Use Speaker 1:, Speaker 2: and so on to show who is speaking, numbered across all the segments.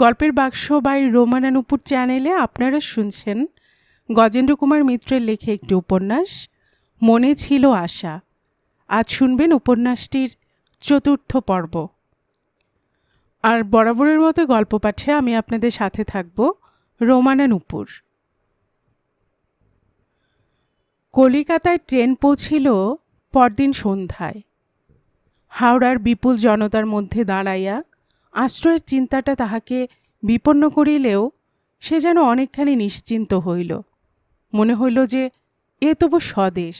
Speaker 1: গল্পের বাক্স বাই রোমানা নুপুর চ্যানেলে আপনারা শুনছেন গজেন্দ্র কুমার মিত্রের লেখা একটি উপন্যাস মনে ছিল আশা। আজ শুনবেন উপন্যাসটির চতুর্থ পর্ব। আর বরাবরের মতো গল্প পাঠে আমি আপনাদের সাথে থাকব রোমানা নুপুর। কলিকাতায় ট্রেন পৌঁছিল পরদিন সন্ধ্যায়। হাওড়ার বিপুল জনতার মধ্যে দাঁড়াইয়া আশ্রয়ের চিন্তাটা তাহাকে বিপন্ন করিলেও সে যেন অনেকখানি নিশ্চিন্ত হইল। মনে হইল যে এ তবু স্বদেশ,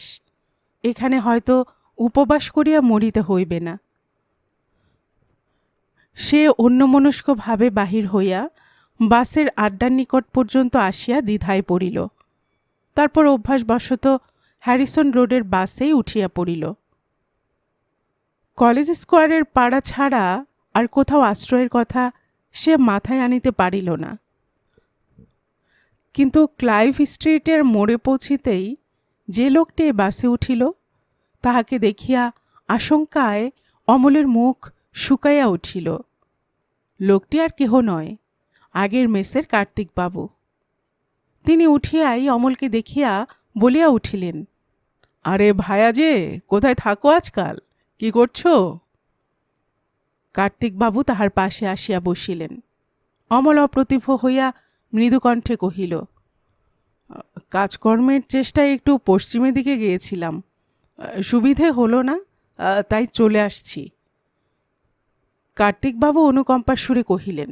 Speaker 1: এখানে হয়তো উপবাস করিয়া মরিতে হইবে না। সে অন্যমনস্কভাবে বাহির হইয়া বাসের আড্ডার নিকট পর্যন্ত আসিয়া দ্বিধায় পড়িল। তারপর অভ্যাসবশত হ্যারিসন রোডের বাসেই উঠিয়া পড়িল। কলেজ স্কোয়ারের পাড়া ছাড়া আর কোথাও আশ্রয়ের কথা সে মাথায় আনিতে পারিল না। কিন্তু ক্লাইভ স্ট্রিটের মোড়ে পৌঁছিতেই যে লোকটি বাসে উঠিল তাহাকে দেখিয়া আশঙ্কায় অমলের মুখ শুকাইয়া উঠিল। লোকটি আর কেহ নয়, আগের মেসের কার্তিকবাবু। তিনি উঠিয়াই অমলকে দেখিয়া বলিয়া উঠিলেন, আরে ভায়া যে, কোথায় থাকো আজকাল, কি করছো? কার্তিকবাবু তাহার পাশে আসিয়া বসিলেন। অমল অপ্রতিভ হইয়া মৃদুকণ্ঠে কহিল, কাজকর্মের চেষ্টায় একটু পশ্চিমের দিকে গিয়েছিলাম, সুবিধে হলো না, তাই চলে আসছি। কার্তিকবাবু অনুকম্পার সুরে কহিলেন,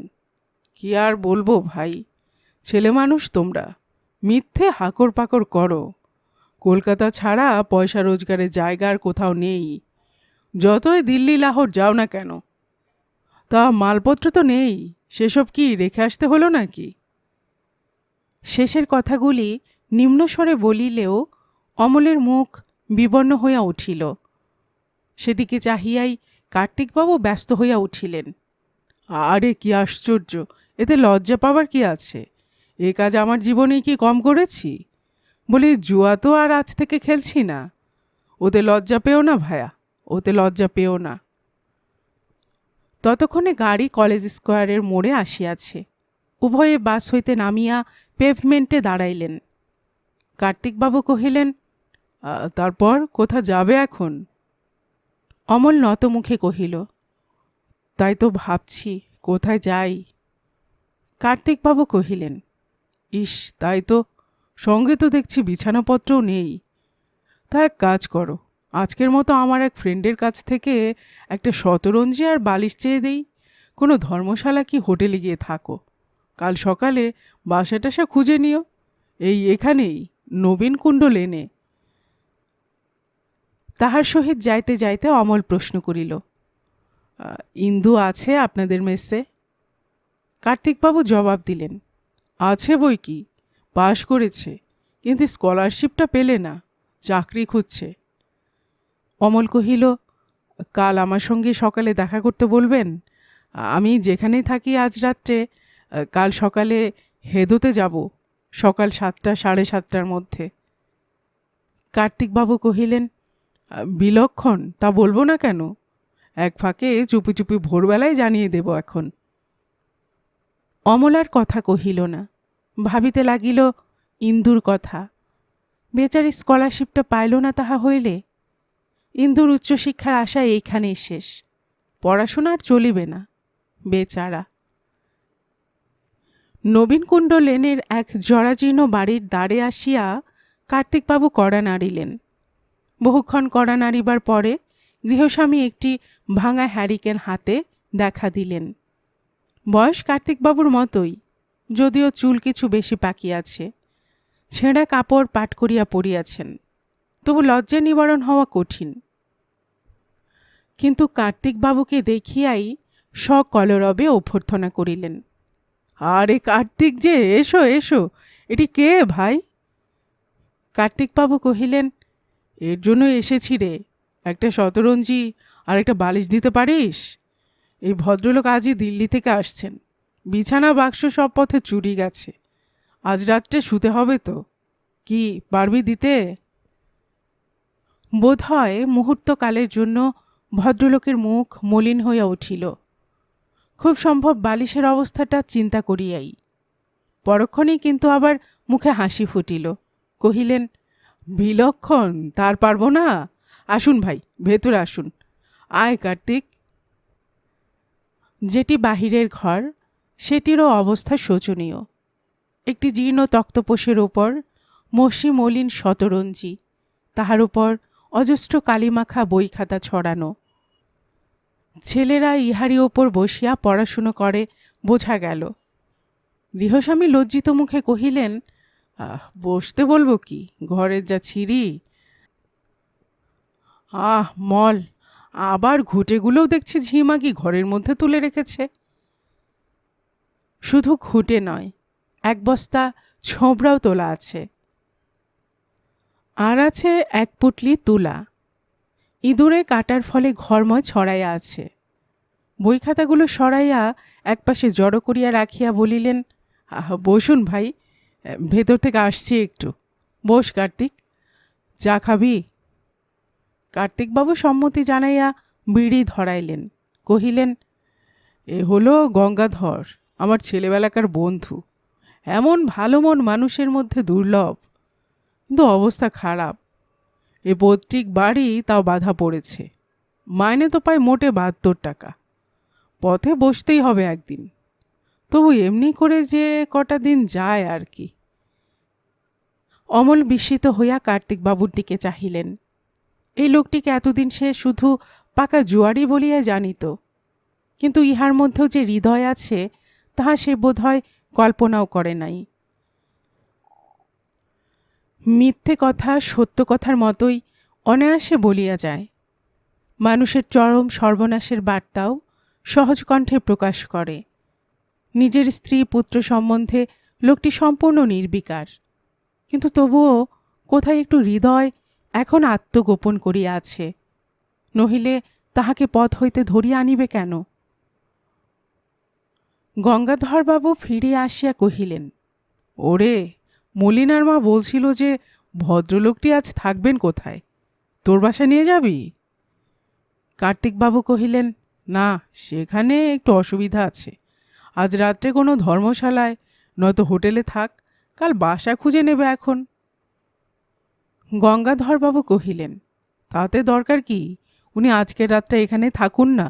Speaker 1: কি আর বলবো ভাই, ছেলে মানুষ তোমরা, মিথ্যে হাকর পাকর করো। কলকাতা ছাড়া পয়সা রোজগারের জায়গা আর কোথাও নেই। যতই দিল্লি লাহোর যাও না কেন, তা মালপত্র তো নেই, সেসব কি রেখে আসতে হলো নাকি? শেষের কথাগুলি নিম্নস্বরে বলিলেও অমলের মুখ বিবর্ণ হইয়া উঠিল। সেদিকে চাহিয়াই কার্তিকবাবু ব্যস্ত হইয়া উঠিলেন। আরে কি আশ্চর্য, এতে লজ্জা পাবার কি আছে? এ কাজ আমার জীবনে কি কম করেছি? বলি, জুয়া তো আর আজ থেকে খেলছি না। ওতে লজ্জা পেও না ভায়া, ওতে লজ্জা পেও না। ততক্ষণে গাড়ি কলেজ স্কোয়ারের মোড়ে আসিয়াছে। উভয়ে বাস হইতে নামিয়া পেভমেন্টে দাঁড়াইলেন। কার্তিকবাবু কহিলেন, তারপর কোথা যাবে এখন? অমল নতমুখে কহিল, তাই তো ভাবছি কোথায় যাই। কার্তিকবাবু কহিলেন, ইস, তাই তো, সঙ্গে তো দেখছি বিছানাপত্রও নেই। তা এক কাজ করো, আজকের মতো আমার এক ফ্রেন্ডের কাছ থেকে একটা শতরঞ্জি আর বালিশ চেয়ে দেই। কোনো ধর্মশালা কি হোটেলে গিয়ে থাকো, কাল সকালে বাসা টাসা খুঁজে নিও। এই এখানেই, নবীনকুণ্ড লেনে। তাহার সহিত যাইতে যাইতে অমল প্রশ্ন করিল, ইন্দু আছে আপনাদের মেসে? কার্তিকবাবু জবাব দিলেন, আছে বই কি, পাশ করেছে, কিন্তু স্কলারশিপটা পেলে না, চাকরি খুঁজছে। অমল কহিল, কাল আমার সঙ্গে সকালে দেখা করতে বলবেন। আমি যেখানেই থাকি আজ রাত্রে, কাল সকালে হেদোতে যাব, সকাল 7টা 7:30টার মধ্যে। কার্তিকবাবু কহিলেন, বিলক্ষণ, তা বলবো না কেন, এক ফাঁকে চুপি চুপি ভোরবেলায় জানিয়ে দেব এখন। অমলার কথা কহিল না, ভাবিতে লাগিল ইন্দুর কথা। বেচারি স্কলারশিপটা পাইল না তাহা হইলে। ইন্দুর উচ্চশিক্ষার আশা এইখানেই শেষ, পড়াশোনা আর চলিবে না, বেচারা। নবীনকুণ্ড লেনের এক জরাজীর্ণ বাড়ির দ্বারে আসিয়া কার্তিকবাবু কড়া নাড়িলেন। বহুক্ষণ কড়া নাড়িবার পরে গৃহস্বামী একটি ভাঙা হ্যারিকেন হাতে দেখা দিলেন। বয়স কার্তিকবাবুর মতোই, যদিও চুল কিছু বেশি পাকিয়াছে। ছেঁড়া কাপড় পাট করিয়া পরিয়াছেন, তবু লজ্জা নিবারণ হওয়া কঠিন। কিন্তু কার্তিকবাবুকে দেখিয়াই সকলরবে অভ্যর্থনা করিলেন, আরে কার্তিক যে, এসো এসো, এটি কে ভাই? কার্তিকবাবু কহিলেন, এর জন্য এসেছি রে, একটা শতরঞ্জি আর একটা বালিশ দিতে পারিস? এই ভদ্রলোক আজই দিল্লি থেকে আসছেন, বিছানা বাক্স সব পথে চুরি গেছে, আজ রাত্রে শুতে হবে তো, কি পারবি দিতে? বোধ হয় মুহূর্তকালের জন্য ভদ্রলোকের মুখ মলিন হইয়া উঠিল। খুব সম্ভব বালিশের অবস্থাটা চিন্তা করিয়াই। পরক্ষণেই কিন্তু আবার মুখে হাসি ফুটিল। কহিলেন, বিলক্ষণ, তার পারব না। আসুন ভাই, ভেতরে আসুন। আয় কার্তিক। যেটি বাহিরের ঘর, সেটিরও অবস্থা শোচনীয়। একটি জীর্ণ তক্তপোষের ওপর মসি মলিন শতরঞ্জি, তাহার উপর অজস্র কালিমাখা বই খাতা ছড়ানো। ছেলেরা ইহারই ওপর বসিয়া পড়াশুনো করে বোঝা গেল। গৃহস্বামী লজ্জিত মুখে কহিলেন, বসতে বলবো কি, ঘরের যা ছিঁড়ি। মল, আবার ঘুঁটেগুলোও দেখছি ঝিমাগি ঘরের মধ্যে তুলে রেখেছে। শুধু ঘুঁটে নয়, এক বস্তা ছোবড়াও তোলা আছে, আর আছে এক পুটলি তুলা। ইঁদুরে কাটার ফলে ঘরময় ছড়াইয়া আছে। বই খাতাগুলো সরাইয়া একপাশে জড়ো করিয়া রাখিয়া বলিলেন, বসুন ভাই, ভেতর থেকে আসছি একটু। বস কার্তিক, চা খাবি? কার্তিকবাবু সম্মতি জানাইয়া বিড়ি ধরাইলেন। কহিলেন, এ হলো গঙ্গাধর, আমার ছেলেবেলাকার বন্ধু। এমন ভালো মন মানুষের মধ্যে দুর্লভ, কিন্তু অবস্থা খারাপ। এ পৈতৃক বাড়ি তাও বাধা পড়েছে। মাইনে তো পায় মোটে 72 টাকা। পথে বসতেই হবে একদিন। তবু এমনি করে যে কটা দিন যায় আর কি। অমল বিস্মিত হইয়া কার্তিকবাবুর দিকে চাহিলেন। এই লোকটিকে এতদিন সে শুধু পাকা জুয়ারি বলিয়া জানিত, কিন্তু ইহার মধ্যেও যে হৃদয় আছে তাহা সে বোধহয় কল্পনাও করে নাই। মিথ্যে কথা সত্য কথার মতোই অনায়াসে বলিয়া যায়। মানুষের চরম সর্বনাশের বার্তাও সহজ কণ্ঠে প্রকাশ করে। নিজের স্ত্রী পুত্র সম্বন্ধে লোকটি সম্পূর্ণ নির্বিকার, কিন্তু তবুও কোথায় একটু হৃদয় এখন আত্মগোপন করিয়া আছে। নহিলে তাহাকে পথ হইতে ধরিয়া আনিবে কেন? গঙ্গাধরবাবু ফিরিয়া আসিয়া কহিলেন, ওরে, মলিনার মা বলছিল যে ভদ্রলোকটি আজ থাকবেন কোথায়, তোর বাসা নিয়ে যাবি? কার্তিকবাবু কহিলেন, না, সেখানে একটু অসুবিধা আছে। আজ রাত্রে কোনো ধর্মশালায় নয়তো হোটেলে থাক, কাল বাসা খুঁজে নেবে এখন। গঙ্গাধরবাবু কহিলেন, তাতে দরকার কি, উনি আজকের রাতটা এখানে থাকুন না।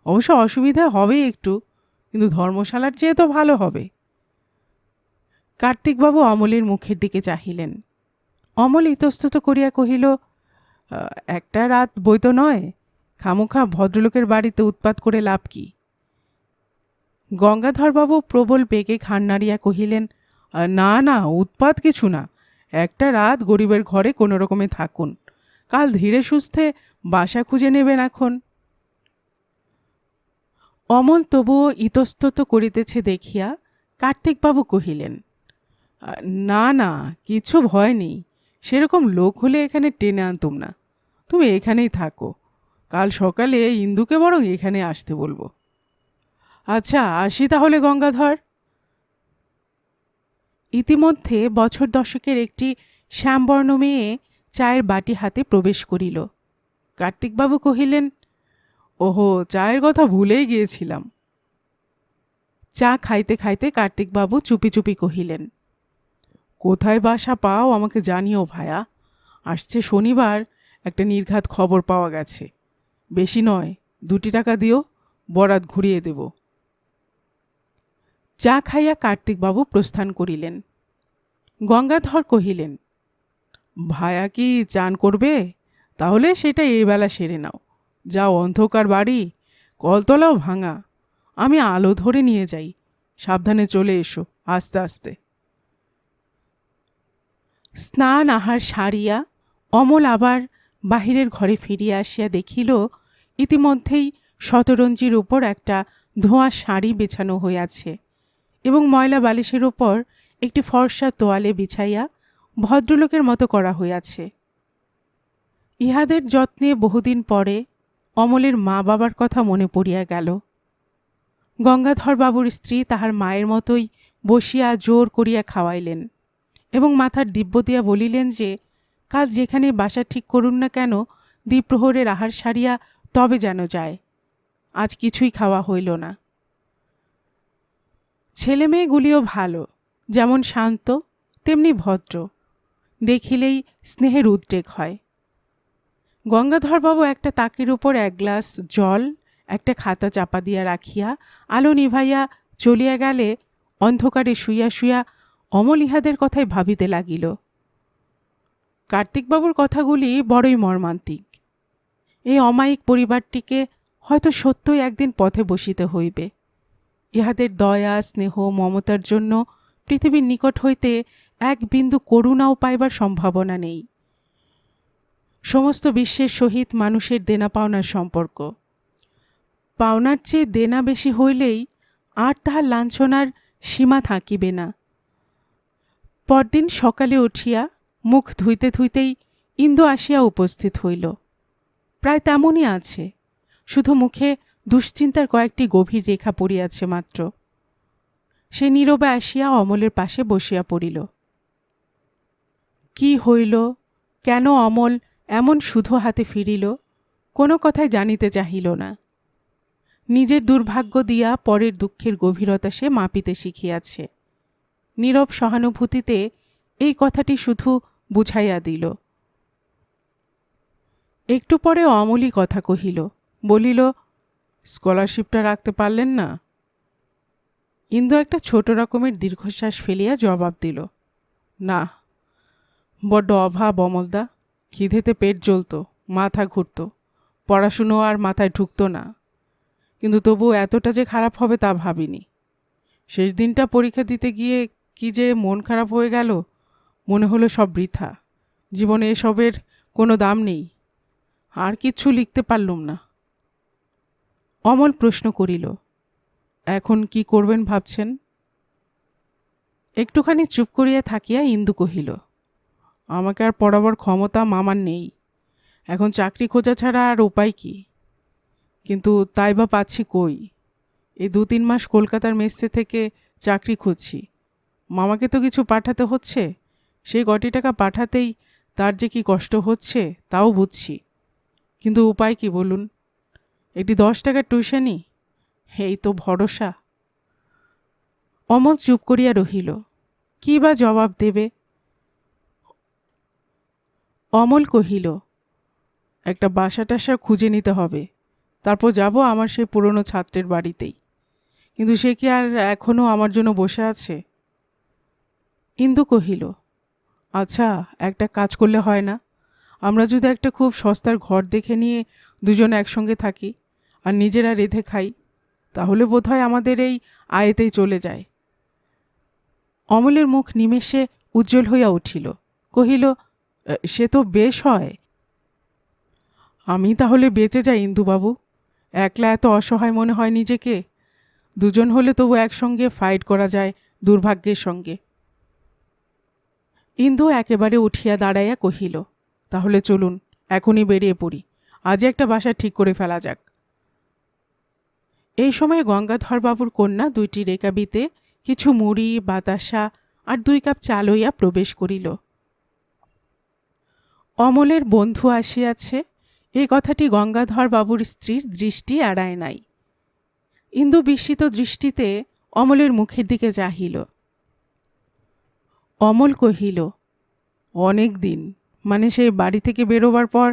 Speaker 1: অবশ্য অসুবিধা হবে একটু, কিন্তু ধর্মশালার চেয়ে তো ভালো হবে। কার্তিকবাবু অমলের মুখের দিকে চাহিলেন। অমল ইতস্তত করিয়া কহিল, একটা রাত বই তো নয়, খামোখা ভদ্রলোকের বাড়িতে উৎপাত করে লাভ কি? গঙ্গাধরবাবু প্রবল বেগে ঘাড় নাড়িয়া কহিলেন, না না, উৎপাত কিছু না। একটা রাত গরিবের ঘরে কোনো রকমে থাকুন, কাল ধীরে সুস্থে বাসা খুঁজে নেবেন এখন। অমল তবুও ইতস্তত করিতেছে দেখিয়া কার্তিকবাবু কহিলেন, না না, কিছু ভয় নেই। সেরকম লোক হলে এখানে টেনে আনতুম না। তুমি এখানেই থাকো, কাল সকালে ইন্দুকে বরং এখানে আসতে বলবো। আচ্ছা, আসি তাহলে গঙ্গাধর। ইতিমধ্যে বছর দশকের একটি শ্যামবর্ণ মেয়ে চায়ের বাটি হাতে প্রবেশ করিল। কার্তিকবাবু কহিলেন, ওহো, চায়ের কথা ভুলেই গিয়েছিলাম। চা খাইতে খাইতে কার্তিকবাবু চুপি চুপি কহিলেন, কোথায় বাসা পাও আমাকে জানিও ভায়া। আসছে শনিবার একটা নির্ঘাত খবর পাওয়া গেছে। বেশি নয়, 2 টাকা দিও, বরাত ঘুরিয়ে দেব। চা খাইয়া কার্তিকবাবু প্রস্থান করিলেন। গঙ্গাধর কহিলেন, ভায়া কি চান করবে? তাহলে সেটা এই বেলা সেরে নাও। যা অন্ধকার বাড়ি, কলতলাও ভাঙা। আমি আলো ধরে নিয়ে যাই, সাবধানে চলে এসো আস্তে আস্তে। স্নান আহার সারিয়া অমল আবার বাহিরের ঘরে ফিরিয়া আসিয়া দেখিল, ইতিমধ্যেই শতরঞ্জির উপর একটা ধোঁয়া শাড়ি বিছানো হইয়াছে এবং ময়লা বালিশের উপর একটি ফর্সা তোয়ালে বিছাইয়া ভদ্রলোকের মতো করা হইয়াছে। ইহাদের যত্নে বহুদিন পরে অমলের মা বাবার কথা মনে পড়িয়া গেল। গঙ্গাধরবাবুর স্ত্রী তাহার মায়ের মতোই বসিয়া জোর করিয়া খাওয়াইলেন এবং মাথার দিব্য দিয়া বলিলেন যে কাল যেখানে বাসা ঠিক করুন না কেন, দ্বিপ্রহরের আহার সারিয়া তবে যেন যায়। আজ কিছুই খাওয়া হইল না। ছেলে মেয়েগুলিও ভালো, যেমন শান্ত তেমনি ভদ্র, দেখিলেই স্নেহের উদ্রেক হয়। গঙ্গাধরবাবু একটা তাকের উপর এক গ্লাস জল, একটা খাতা চাপা দিয়া রাখিয়া আলো নিভাইয়া চলিয়া গেলে অন্ধকারে শুইয়া শুইয়া অমল ইহাদের কথাই ভাবিতে লাগিল। কার্তিকবাবুর কথাগুলি বড়ই মর্মান্তিক। এই অমায়িক পরিবারটিকে হয়তো সত্যই একদিন পথে বসিতে হইবে। ইহাদের দয়া স্নেহ মমতার জন্য পৃথিবীর নিকট হইতে এক বিন্দু করুণাও পাইবার সম্ভাবনা নেই। সমস্ত বিশ্বের সহিত মানুষের দেনা পাওনার সম্পর্ক। পাওনার চেয়ে দেনা বেশি হইলেই আর তাহার লাঞ্ছনার সীমা থাকিবে না। পরদিন সকালে উঠিয়া মুখ ধুইতে ধুইতেই ইন্দু আসিয়া উপস্থিত হইল। প্রায় তেমনই আছে, শুধু মুখে দুশ্চিন্তার কয়েকটি গভীর রেখা পড়িয়াছে মাত্র। সে নীরবে আসিয়া অমলের পাশে বসিয়া পড়িল। কি হইল, কেন অমল এমন শুধু হাতে ফিরিল, কোনো কথাই জানিতে চাহিল না। নিজের দুর্ভাগ্য দিয়া পরের দুঃখের গভীরতা সে মাপিতে শিখিয়াছে। নীরব সহানুভূতিতে এই কথাটি শুধু বুঝাইয়া দিল। একটু পরে অমলই কথা কহিল, বলিল, স্কলারশিপটা রাখতে পারলেন না? ইন্দু একটা ছোট রকমের দীর্ঘশ্বাস ফেলিয়া জবাব দিল, না, বড্ড অভাব অমলদা। খিদেতে পেট জ্বলত, মাথা ঘুরত, পড়াশুনো আর মাথায় ঢুকত না, কিন্তু তবু এতটা যে খারাপ হবে তা ভাবিনি। শেষ দিনটা পরীক্ষা দিতে গিয়ে কি যে মন খারাপ হয়ে গেল, মনে হলো সব বৃথা, জীবনে এসবের কোনো দাম নেই। আর কিচ্ছু লিখতে পারলুম না। অমল প্রশ্ন করিল, এখন কি করবেন ভাবছেন? একটুখানি চুপ করিয়া থাকিয়া ইন্দু কহিল, আমাকে আর পড়াবার ক্ষমতা মামার নেই, এখন চাকরি খোঁজা ছাড়া আর উপায় কি? কিন্তু তাই বা পাচ্ছি কই? এই 2-3 মাস কলকাতার মেসে থেকে চাকরি খুঁজছি। মামাকে তো কিছু পাঠাতে হচ্ছে, সেই কটি টাকা পাঠাতেই তার যে কি কষ্ট হচ্ছে তাও বুঝছি, কিন্তু উপায় কি বলুন? একটি 10 টাকার টিউশনি, এই তো ভরসা। অমল চুপ করিয়া রহিল। কি বা জবাব দেবে? অমল কহিল, একটা বাসা টাসা খুঁজে নিতে হবে, তারপর যাব আমার সেই পুরনো ছাত্রের বাড়িতেই। কিন্তু সে কি আর এখনও আমার জন্য বসে আছে? ইন্দু কহিল, আচ্ছা, একটা কাজ করলে হয় না? আমরা যদি একটা খুব সস্তার ঘর দেখে নিয়ে দুজনে একসঙ্গে থাকি আর নিজেরা রেঁধে খাই, তাহলে বোধহয় আমাদের এই আয়েতেই চলে যায়। অমলের মুখ নিমেষে উজ্জ্বল হইয়া উঠিল। কহিল, সে তো বেশ হয়। আমি তাহলে বেঁচে যাই ইন্দুবাবু। একলা এত অসহায় মনে হয় নিজেকে। দুজন হলে তবু একসঙ্গে ফাইট করা যায় দুর্ভাগ্যের সঙ্গে। ইন্দু একেবারে উঠিয়া দাঁড়াইয়া কহিল, তাহলে চলুন, এখনই বেরিয়ে পড়ি। আজ একটা বাসা ঠিক করে ফেলা যাক। এই সময় গঙ্গাধরবাবুর কন্যা 2টি রেকাবিতে কিছু মুড়ি বাতাসা আর 2 কাপ চা লইয়া প্রবেশ করিল। অমলের বন্ধু আসিয়াছে, এই কথাটি গঙ্গাধরবাবুর স্ত্রীর দৃষ্টি এড়ায় নাই। ইন্দু বিস্মিত দৃষ্টিতে অমলের মুখের দিকে চাহিল। অমল কহিল, অনেক দিন, মানে সেই বাড়ি থেকে বেরোবার পর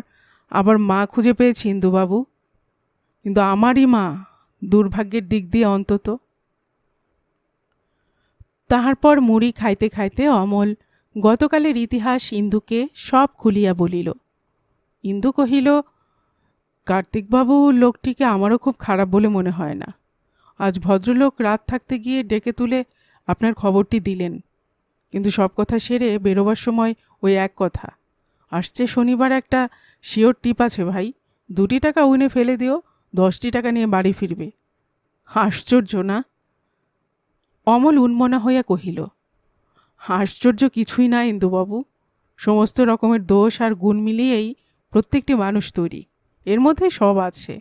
Speaker 1: আবার মা খুঁজে পেয়েছি ইন্দুবাবু, কিন্তু আমারই মা, দুর্ভাগ্যের দিক দিয়ে অন্তত। তাহার পর মুড়ি খাইতে খাইতে অমল গতকালের ইতিহাস ইন্দুকে সব খুলিয়া বলিল। ইন্দু কহিল, কার্তিকবাবু লোকটিকে আমারও খুব খারাপ বলে মনে হয় না। আজ ভদ্রলোক রাত থাকতে গিয়ে ডেকে তুলে আপনার খবরটি দিলেন, কিন্তু সব কথা সেরে বেরোবার সময় ওই এক কথা, আসছে শনিবার একটা শিওর টিপ আছে ভাই, 2টি টাকা উইনে ফেলে দিও, 10টি টাকা নিয়ে বাড়ি ফিরবে। আশ্চর্য না? অমল উন্মনা হইয়া কহিল, আশ্চর্য কিছুই না ইন্দুবাবু। সমস্ত রকমের দোষ আর গুণ মিলিয়েই প্রত্যেকটি মানুষ তৈরি, এর মধ্যে সব আছে।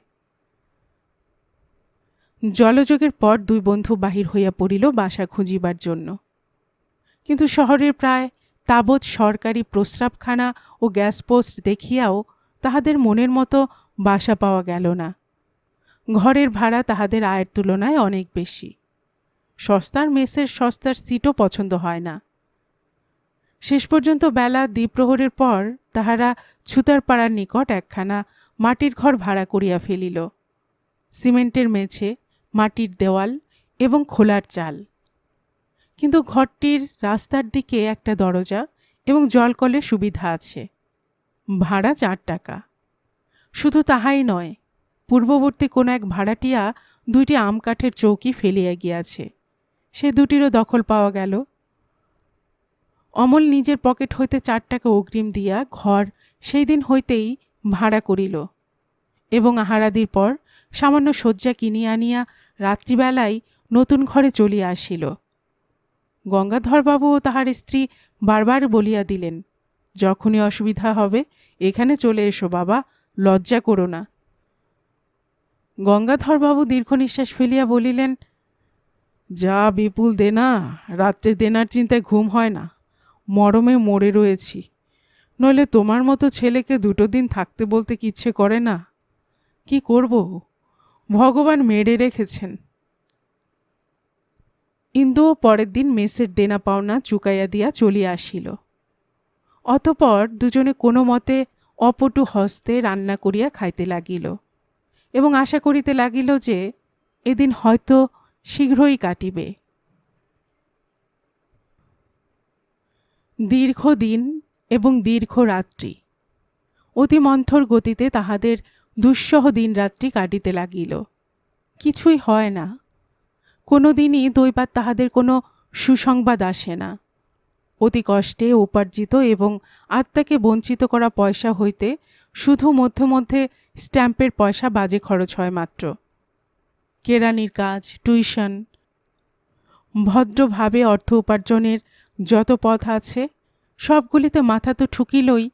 Speaker 1: জলযোগের পর 2 বন্ধু বাহির হইয়া পড়িল বাসা খুঁজিবার জন্য। কিন্তু শহরের প্রায় তাবৎ সরকারি প্রস্রাবখানা ও গ্যাস পোস্ট দেখিয়াও তাহাদের মনের মতো বাসা পাওয়া গেল না। ঘরের ভাড়া তাহাদের আয়ের তুলনায় অনেক বেশি। সস্তার মেসের সস্তার সিটও পছন্দ হয় না। শেষ পর্যন্ত বেলা দ্বিপ্রহরের পর তাহারা ছুতারপাড়ার নিকট একখানা মাটির ঘর ভাড়া করিয়া ফেলিল। সিমেন্টের মেঝে, মাটির দেওয়াল এবং খোলার চাল। কিন্তু ঘরটির রাস্তার দিকে একটা দরজা এবং জলকলের সুবিধা আছে। ভাড়া 4 টাকা। শুধু তাহাই নয়, পূর্ববর্তী কোন এক ভাড়াটিয়া 2টি আম কাঠের চৌকি ফেলিয়া গিয়াছে, সে দুটিরও দখল পাওয়া গেল। অমল নিজের পকেট হইতে 4 টাকা অগ্রিম দিয়া ঘর সেই দিন হইতেই ভাড়া করিল এবং আহারাদির পর সামান্য শয্যা কিনিয়া আনিয়া রাত্রিবেলায় নতুন ঘরে চলিয়া আসিল। গঙ্গাধরবাবু ও তাহার স্ত্রী বারবার বলিয়া দিলেন, যখনই অসুবিধা হবে এখানে চলে এসো বাবা, লজ্জা করো না। গঙ্গাধরবাবু দীর্ঘ নিঃশ্বাস ফেলিয়া বলিলেন, যা বিপুল দেনা, রাত্রে দেনার চিন্তায় ঘুম হয় না, মরমে মরে রয়েছি। নইলে তোমার মতো ছেলেকে 2 দিন থাকতে বলতে কি ইচ্ছে করে না? কি করব, ভগবান মেরে রেখেছেন। ইন্দুও পরের দিন মেসের দেনা পাওনা চুকাইয়া দিয়া চলিয়া আসিল। অতঃপর দুজনে কোনো মতে অপটু হস্তে রান্না করিয়া খাইতে লাগিল এবং আশা করিতে লাগিল যে এদিন হয়তো শীঘ্রই কাটিবে। দীর্ঘ দিন এবং দীর্ঘ রাত্রি, অতি মন্থর গতিতে তাহাদের দুঃসহ দিনরাত্রি কাটিতে লাগিল। কিছুই হয় না। কোনো দিনই দৈবাৎ তাহাদের কোনো সুসংবাদ আসে না। অতি কষ্টে উপার্জিত এবং আত্মাকে বঞ্চিত করা পয়সা হইতে শুধু মধ্যে মধ্যে স্ট্যাম্পের পয়সা বাজে খরচ হয় মাত্র। কেরানির কাজ, টিউশন, ভদ্রভাবে অর্থ উপার্জনের যত পথ আছে সবগুলিতে মাথা তো ঠুকিলই,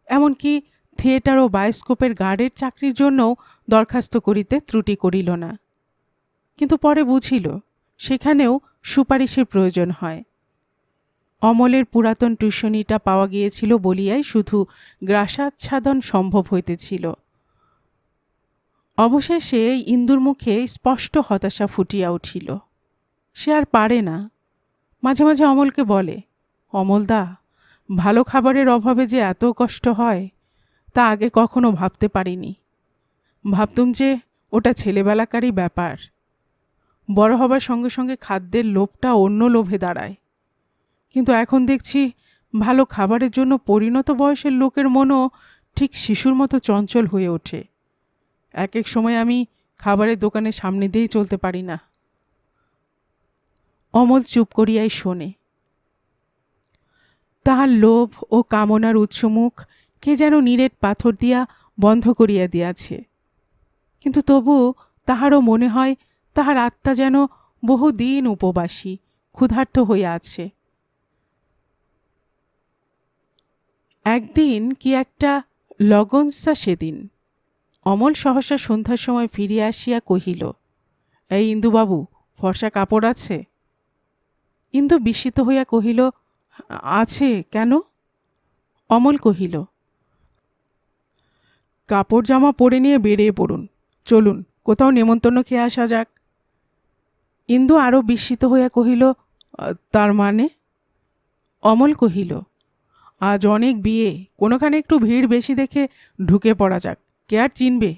Speaker 1: এমনকি থিয়েটার ও বায়োস্কোপের গার্ডের চাকরির জন্যও দরখাস্ত করিতে ত্রুটি করিল না। কিন্তু পরে বুঝিল সেখানেও সুপারিশের প্রয়োজন হয়। অমলের পুরাতন টিউশনিটা পাওয়া গিয়েছিল বলিয়াই শুধু গ্রাসাচ্ছাদন সম্ভব হইতেছিল। অবশেষে ইন্দুর মুখে স্পষ্ট হতাশা ফুটিয়া উঠিল। সে আর পারে না। মাঝে মাঝে অমলকে বলে, অমলদা, ভালো খাবারের অভাবে যে এত কষ্ট হয় তা আগে কখনো ভাবতে পারিনি। ভাবতুম যে ওটা ছেলেবেলাকারই ব্যাপার। বড় হবার সঙ্গে সঙ্গে খাদ্যের লোভটা অন্য লোভে দাঁড়ায়। কিন্তু এখন দেখছি ভালো খাবারের জন্য পরিণত বয়সের লোকের মনও ঠিক শিশুর মতো চঞ্চল হয়ে ওঠে। এক এক সময় আমি খাবারের দোকানের সামনে দিয়েই চলতে পারি না। অমল চুপ করিয়াই শোনে। তাহার লোভ ও কামনার উৎসমুখ কে যেন নিরেট পাথর দিয়া বন্ধ করিয়া দিয়াছে। কিন্তু তবু তাহারও মনে হয় তাহার আত্মা যেন বহুদিন উপবাসী, ক্ষুধার্ত হইয়া আছে। একদিন কি একটা লগনসা সেদিন। অমল সহসা সন্ধ্যার সময় ফিরিয়া আসিয়া কহিল, এই ইন্দুবাবু, ফর্সা কাপড় আছে? ইন্দু বিস্মিত হইয়া কহিল, আছে, কেন? অমল কহিল, কাপড় জামা পরে নিয়ে বেরিয়ে পড়ুন, চলুন কোথাও নেমন্তন্ন খেয়ে আসা যাক। ইন্দু আরও বিস্মিত হইয়া কহিল, তার মানে? অমল কহিল, আজ অনেক বিয়ে, কোনোখানে একটু ভিড় বেশি দেখে ঢুকে পড়া যাক, কে আর চিনবে।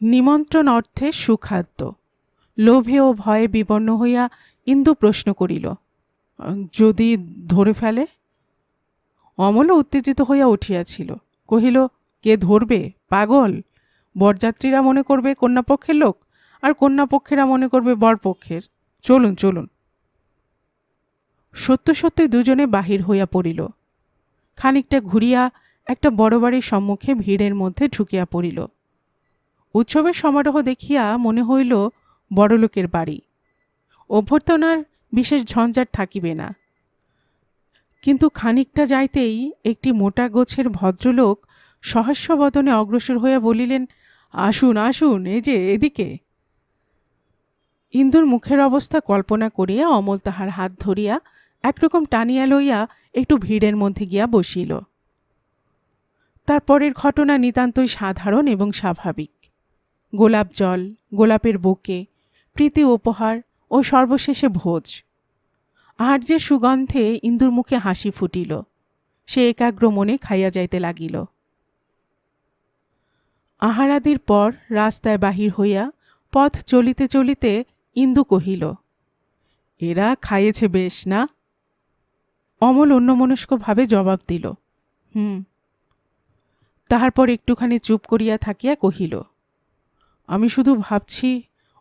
Speaker 1: নিমন্ত্রণ অর্থে সুখাদ্য। লোভে ও ভয়ে বিপন্ন হইয়া ইন্দু প্রশ্ন করিল, যদি ধরে ফেলে? অমলও উত্তেজিত হইয়া উঠিয়াছিল। কহিল, কে ধরবে, পাগল? বরযাত্রীরা মনে করবে কন্যাপক্ষের লোক, আর কন্যাপক্ষেরা মনে করবে বরপক্ষের। চলুন চলুন। সত্য সত্যই দুজনে বাহির হইয়া পড়িল। খানিকটা ঘুরিয়া একটা বড় বাড়ির সম্মুখে ভিড়ের মধ্যে ঢুকিয়া পড়িল। উৎসবের সমারোহ দেখিয়া মনে হইল বড়লোকের বাড়ি। অভ্যর্থনার বিশেষ ঝঞ্ঝাট থাকিবে না। কিন্তু খানিকটা যাইতেই একটি মোটা গোছের ভদ্রলোক সহাস্যবদনে অগ্রসর হইয়া বলিলেন, আসুন আসুন, এই যে এদিকে। ইন্দুর মুখের অবস্থা কল্পনা করিয়া অমল তাহার হাত ধরিয়া একরকম টানিয়া লইয়া একটু ভিড়ের মধ্যে গিয়া বসিল। তারপরের ঘটনা নিতান্তই সাধারণ এবং স্বাভাবিক। গোলাপ জল, গোলাপের বুকে, প্রীতি উপহার ও সর্বশেষে ভোজ। আহার্যের সুগন্ধে ইন্দুর মুখে হাসি ফুটিল। সে একাগ্র মনে খাইয়া যাইতে লাগিল। আহারাদির পর রাস্তায় বাহির হইয়া পথ চলিতে চলিতে ইন্দু কহিল, এরা খাইয়েছে বেশ না? অমল অন্যমনস্কভাবে জবাব দিল, হুম। তাহার পর একটুখানি চুপ করিয়া থাকিয়া কহিল, আমি শুধু ভাবছি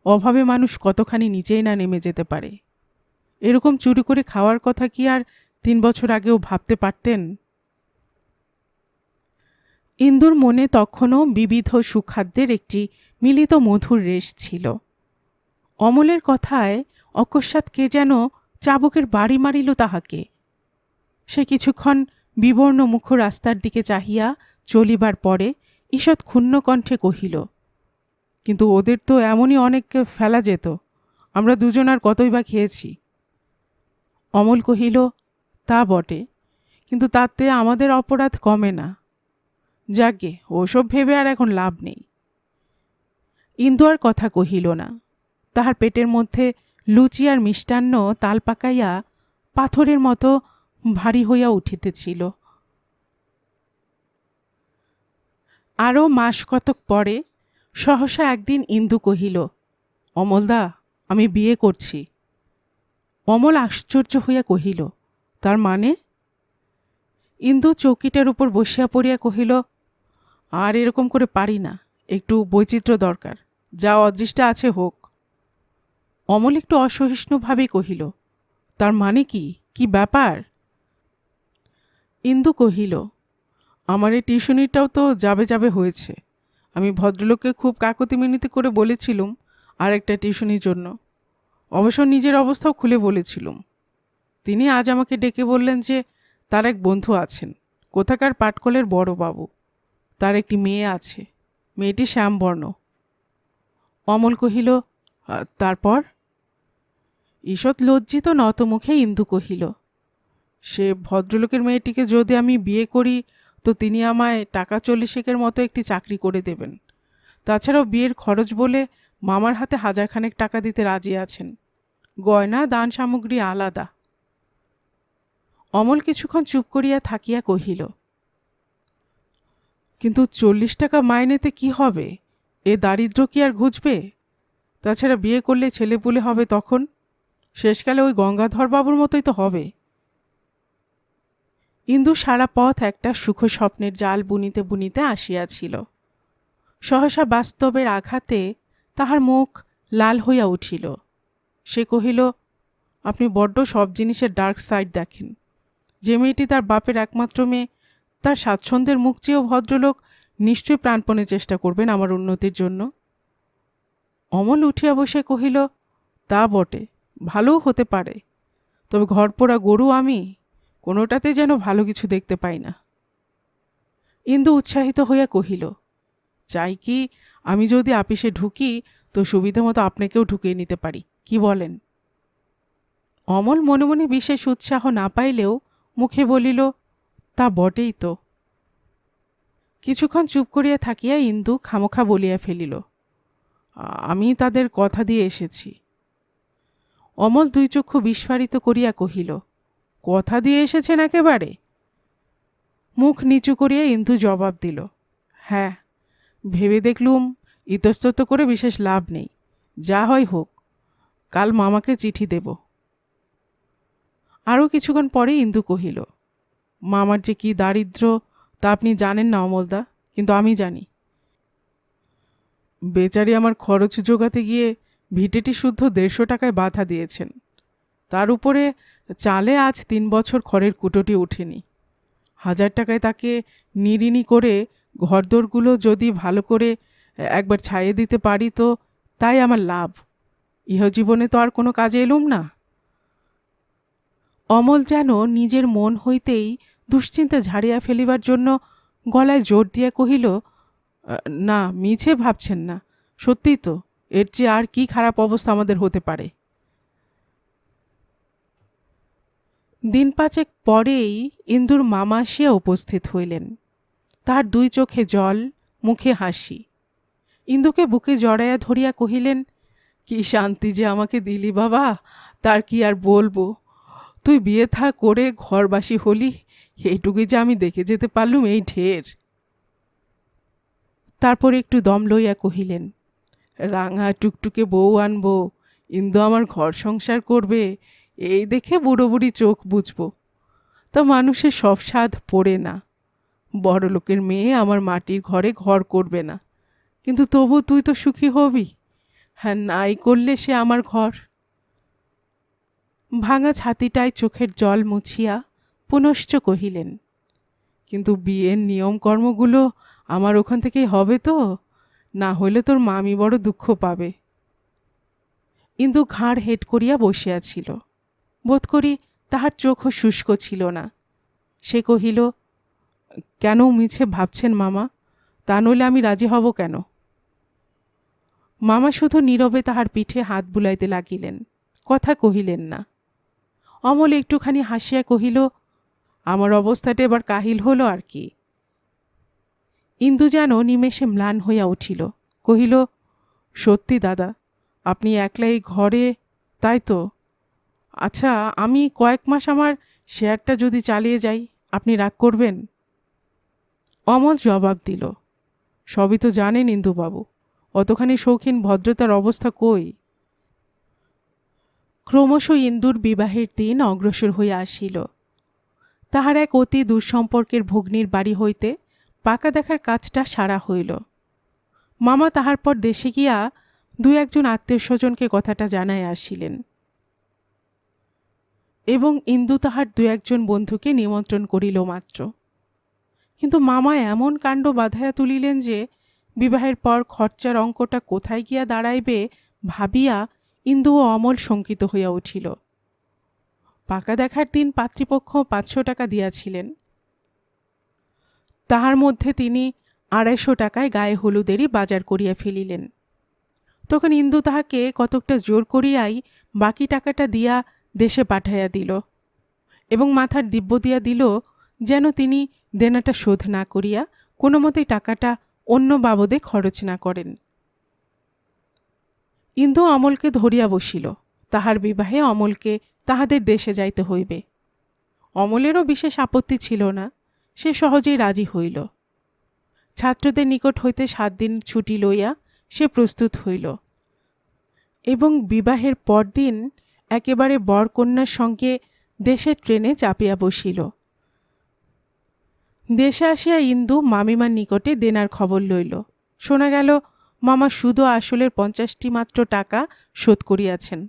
Speaker 1: অভাবে মানুষ কতখানি নিচেই না নেমে যেতে পারে। এরকম চুরি করে খাওয়ার কথা কি আর 3 বছর আগেও ভাবতে পারতেন? ইন্দুর মনে তখনও বিবিধ সুখাদ্যের একটি মিলিত মধুর রেশ ছিল। অমলের কথায় অকস্মাৎ কে যেন চাবুকের বাড়ি মারিল তাহাকে। সে কিছুক্ষণ বিবর্ণ মুখ রাস্তার দিকে চাহিয়া চলিবার পরে ঈষৎ ক্ষুণ্ণ কণ্ঠে কহিল, কিন্তু ওদের তো এমনই অনেক ফেলা যেত, আমরা দুজন আর কতই বা খেয়েছি। অমল কহিল, তা বটে, কিন্তু তাতে আমাদের অপরাধ কমে না। যাকগে, ওসব ভেবে আর এখন লাভ নেই। ইন্দু আর কথা কহিল না। তাহার পেটের মধ্যে লুচি আর মিষ্টান্ন তাল পাকাইয়া পাথরের মতো ভারী হইয়া উঠিতেছিল। আরও মাস কতক পরে সহসা একদিন ইন্দু কহিল, অমলদা, আমি বিয়ে করছি। অমল আশ্চর্য হইয়া কহিল, তার মানে? ইন্দু চৌকিটার উপর বসিয়া পড়িয়া কহিল, আর এরকম করে পারি না, একটু বৈচিত্র্য দরকার, যা অদৃষ্টে আছে হোক। অমল একটু অসহিষ্ণুভাবে কহিল, তার মানে কি? কি ব্যাপার? ইন্দু কহিল, আমার এই টিউশনিটাও তো যাবে যাবে হয়েছে। আমি ভদ্রলোককে খুব কাকতি মিনতি করে বলেছিলুম আর একটা টিউশনির জন্য। অবশ্য নিজের অবস্থাও খুলে বলেছিলুম। তিনি আজ আমাকে ডেকে বললেন যে তার এক বন্ধু আছেন, কোথাকার পাটকলের বড় বাবু। তার একটি মেয়ে আছে, মেয়েটি শ্যামবর্ণ। অমল কহিল, তারপর? ঈষৎ লজ্জিত নতমুখে ইন্দু কহিল, সে ভদ্রলোকের মেয়েটিকে যদি আমি বিয়ে করি তো তিনি আমায় টাকা 40 মতো একটি চাকরি করে দেবেন। তাছাড়াও বিয়ের খরচ বলে মামার হাতে 1000 টাকা দিতে রাজি আছেন। গয়না দান সামগ্রী আলাদা। অমল কিছুক্ষণ চুপ করিয়া থাকিয়া কহিল, কিন্তু 40 টাকা মাইনেতে কি হবে? এ দারিদ্র কি আর ঘুচবে? তাছাড়া বিয়ে করলে ছেলেপুলে হবে, তখন শেষকালে ওই গঙ্গাধর বাবুর মতোই তো হবে। ইন্দু সারা পথ একটা সুখ স্বপ্নের জাল বুনিতে বুনিতে আসিয়াছিল। সহসা বাস্তবের আঘাতে তাহার মুখ লাল হইয়া উঠিল। সে কহিল, আপনি বড্ড সব জিনিসের ডার্ক সাইড দেখেন। যে মেয়েটি তার বাপের একমাত্র মেয়ে, তার স্বাচ্ছন্দ্যের মুখ চেয়েও ভদ্রলোক নিশ্চয়ই প্রাণপণে চেষ্টা করবেন আমার উন্নতির জন্য। অমল উঠিয়া বসে কহিল, তা বটে, ভালোও হতে পারে, তবে ঘরপোড়া গরু আমি, কোনোটাতে যেন ভালো কিছু দেখতে পাই না। ইন্দু উৎসাহিত হইয়া কহিল, চাই কি আমি যদি আপিসে ঢুকি তো সুবিধা মতো আপনাকেও ঢুকিয়ে নিতে পারি, কি বলেন? অমল মনে মনে বিশেষ উৎসাহ না পাইলেও মুখে বলিল, তা বটেই তো। কিছুক্ষণ চুপ করিয়া থাকিয়া ইন্দু খামোখা বলিয়া ফেলিল, আমি তাদের কথা দিয়ে এসেছি। অমল দুই চক্ষু বিস্ফারিত করিয়া কহিল, কথা দিয়ে এসেছেন একেবারে? মুখ নিচু করিয়া ইন্দু জবাব দিল, হ্যাঁ, ভেবে দেখলুম ইতস্তত করে বিশেষ লাভ নেই, যা হয় হোক, কাল মামাকে চিঠি দেব। আরও কিছুক্ষণ পরে ইন্দু কহিল, মামার যে কি দারিদ্র তা আপনি জানেন না অমলদা, কিন্তু আমি জানি। বেচারি আমার খরচ জোগাতে গিয়ে ভিটেটি শুদ্ধ 150 টাকায় বাধা দিয়েছেন। তার উপরে চালে আজ 3 বছর খড়ের কুটোটি ওঠেনি। 1000 টাকায় তাকে নিরিনি করে ঘরদোরগুলো যদি ভালো করে একবার ছাইয়ে দিতে পারি তো তাই আমার লাভ। ইহজীবনে তো আর কোনো কাজে এলুম না। অমল যেন নিজের মন হইতেই দুশ্চিন্তা ঝাড়িয়া ফেলিবার জন্য গলায় জোর দিয়া কহিল, না, মিছে ভাবছেন না, সত্যিই তো, এর চেয়ে আর কি খারাপ অবস্থা আমাদের হতে পারে। দিন 5 পরেই ইন্দুর মামা আসিয়া উপস্থিত হইলেন। তার 2 চোখে জল, মুখে হাসি। ইন্দুকে বুকে জড়াইয়া ধরিয়া কহিলেন, কি শান্তি যে আমাকে দিলি বাবা, তার কি আর বলবো। তুই বিয়ে থা করে ঘরবাসী হলি, এইটুকুই যে আমি দেখে যেতে পারলুম, এই ঢের। তারপর একটু দম লইয়া কহিলেন, রাঙা টুকটুকে বউ আনবো, ইন্দু আমার ঘর সংসার করবে, এই দেখে বুড়ো বুড়ি চোখ বুঝবো। তা মানুষের সব স্বাদ পড়ে না। বড়লোকের মেয়ে আমার মাটির ঘরে ঘর করবে না, কিন্তু তবু তুই তো সুখী হবি। হ্যাঁ, নাই করলে সে আমার ঘর। ভাঙা ছাতিটায় চোখের জল মুছিয়া পুনশ্চ কহিলেন, কিন্তু বিয়ের নিয়মকর্মগুলো আমার ওখান থেকেই হবে তো, না হইলে তোর মামি বড় দুঃখ পাবে। ইন্দু ঘাড় হেট করিয়া বসিয়াছিল। বোধ করি তাহার চোখও শুষ্ক ছিল না। সে কহিল, কেন মিছে ভাবছেন মামা? তা নইলে আমি রাজি হব কেন? মামা শুধু নীরবে তাহার পিঠে হাত বুলাইতে লাগিলেন, কথা কহিলেন না। অমল একটুখানি হাসিয়া কহিল, আমার অবস্থাটা এবার কাহিল হলো আর কি। ইন্দু যেন নিমেষে ম্লান হইয়া উঠিল, কহিল, সত্যি দাদা, আপনি একলা এই ঘরে, তাই তো? আচ্ছা, আমি কয়েক মাস আমার শেয়ারটা যদি চালিয়ে যাই, আপনি রাগ করবেন? অমল জবাব দিল, সবই তো জানেন ইন্দুবাবু, অতখানি শৌখিন ভদ্রতার অবস্থা কই। ক্রমশ ইন্দুর বিবাহের দিন অগ্রসর হইয়া আসিল। তাহার এক অতি দুঃসম্পর্কের ভগ্নীর বাড়ি হইতে পাকা দেখার কাজটা সারা হইল। মামা তাহার পর দেশে গিয়া দুই একজন আত্মীয় স্বজনকে কথাটা জানায় আসিলেন, এবং ইন্দু তাহার দু একজন বন্ধুকে নিমন্ত্রণ করিল মাত্র। কিন্তু মামা এমন কাণ্ড বাঁধাইয়া তুলিলেন যে বিবাহের পর খরচার অঙ্কটা কোথায় গিয়া দাঁড়াইবে ভাবিয়া ইন্দু ও অমল শঙ্কিত হইয়া উঠিল। পাকা দেখার দিন পাত্রীপক্ষ 500 টাকা দিয়াছিলেন। তাহার মধ্যে তিনি 250 টাকায় গায়ে হলুদেরই বাজার করিয়া ফেলিলেন। তখন ইন্দু তাহাকে কতকটা জোর করিয়াই বাকি টাকাটা দিয়া দেশে পাঠাইয়া দিল, এবং মাথার দিব্য দিয়া দিল যেন তিনি দেনাটা শোধ না করিয়া কোনো মতেই টাকাটা অন্য বাবদে খরচ না করেন। ইন্দু অমলকে ধরিয়া বসিল, তাহার বিবাহে অমলকে তাহাদের দেশে যাইতে হইবে। অমলেরও বিশেষ আপত্তি ছিল না, সে সহজেই রাজি হইল। ছাত্রদের নিকট হইতে 7 দিন ছুটি লইয়া সে প্রস্তুত হইল, এবং বিবাহের পরদিন একেবারে বরকন্যার সঙ্গে দেশের ট্রেনে চাপিয়া বসিল। দেশে আসিয়া ইন্দু মামিমার নিকটে দেনার খবর লইল। শোনা গেল মামা সুদ ও আসলের 50টি মাত্র টাকা শোধ করিয়াছেন।